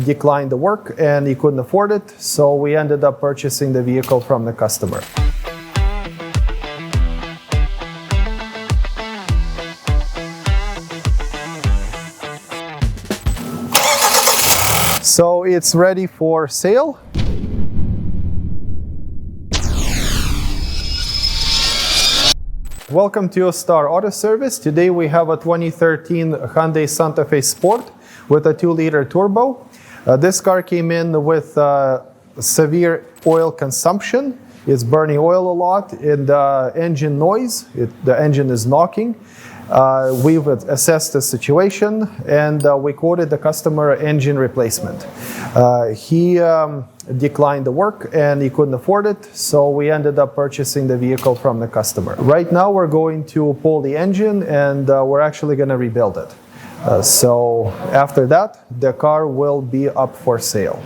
declined the work and he couldn't afford it, so we ended up purchasing the vehicle from the customer. So it's ready for sale. Welcome to Star Auto Service. Today we have a 2013 Hyundai Santa Fe Sport with a 2-liter turbo. This car came in with severe oil consumption. It's burning oil a lot, and engine noise. The engine is knocking. We've assessed the situation and we quoted the customer engine replacement. He declined the work and he couldn't afford it, so we ended up purchasing the vehicle from the customer. Right now we're going to pull the engine and we're actually going to rebuild it. So after that, the car will be up for sale.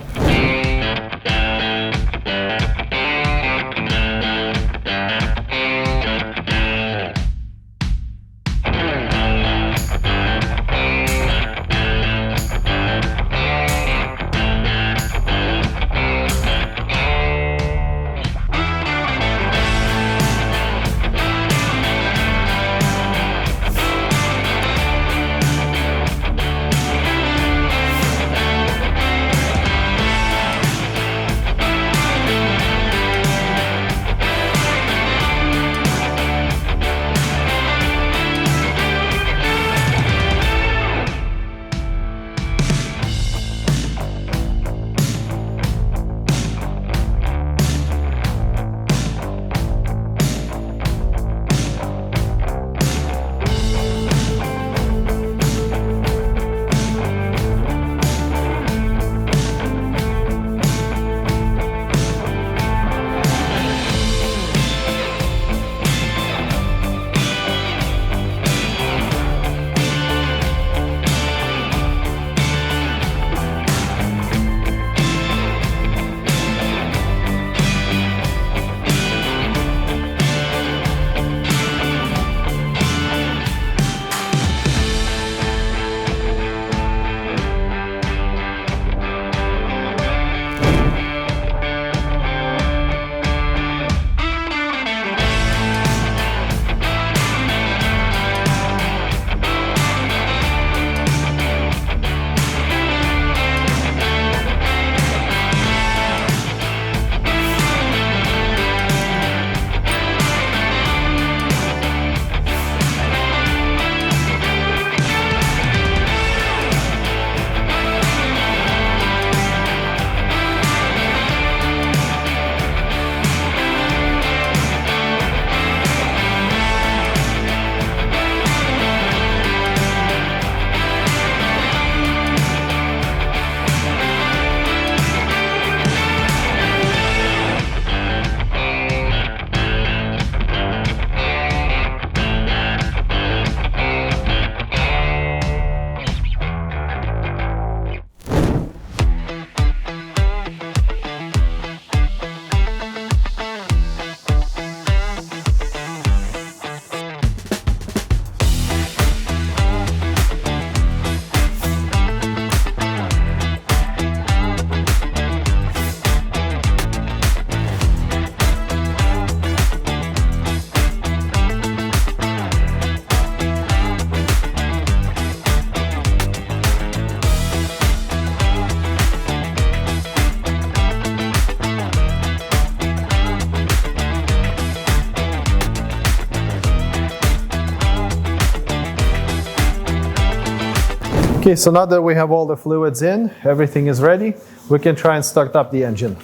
Okay, so now that we have all the fluids in, everything is ready, we can try and start up the engine.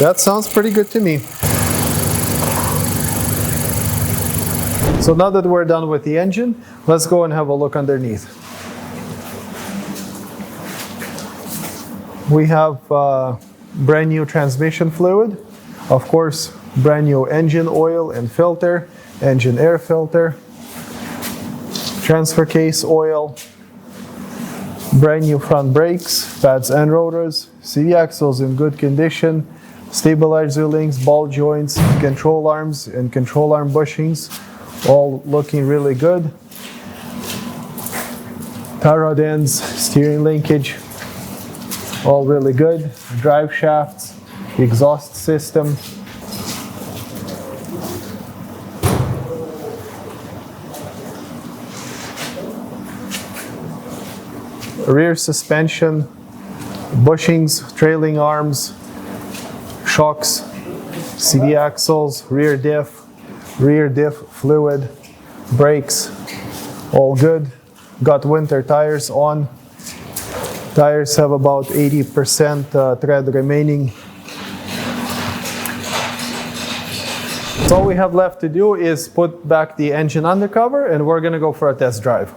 That sounds pretty good to me. So now that we're done with the engine, let's go and have a look underneath. We have brand new transmission fluid, of course, brand new engine oil and filter, engine air filter, transfer case oil, brand new front brakes, pads and rotors, CV axles in good condition, Stabilizer links, ball joints, control arms, and control arm bushings, all looking really good. Tie rod ends, steering linkage, all really good. Drive shafts, exhaust system. Rear suspension, bushings, trailing arms, shocks, CD axles, rear diff fluid, brakes, all good. Got winter tires on. Tires have about 80% tread remaining. So all we have left to do is put back the engine undercover, and we're gonna go for a test drive.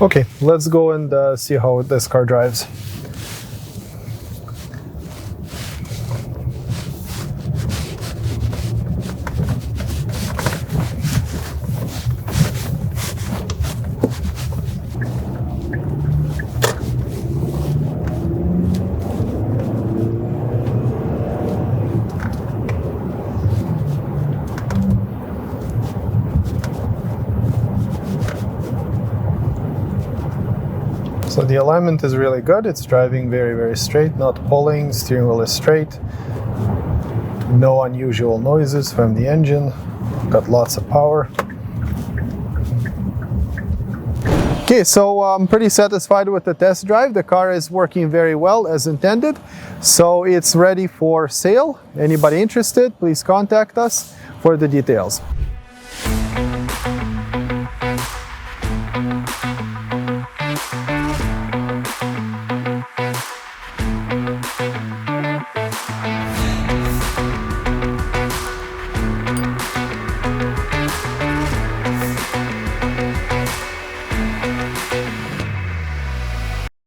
Okay, let's go and see how this car drives. So the alignment is really good. It's driving very, very straight, not pulling. Steering wheel is straight. No unusual noises from the engine. Got lots of power. Okay, so I'm pretty satisfied with the test drive. The car is working very well as intended. So it's ready for sale. Anybody interested, please contact us for the details.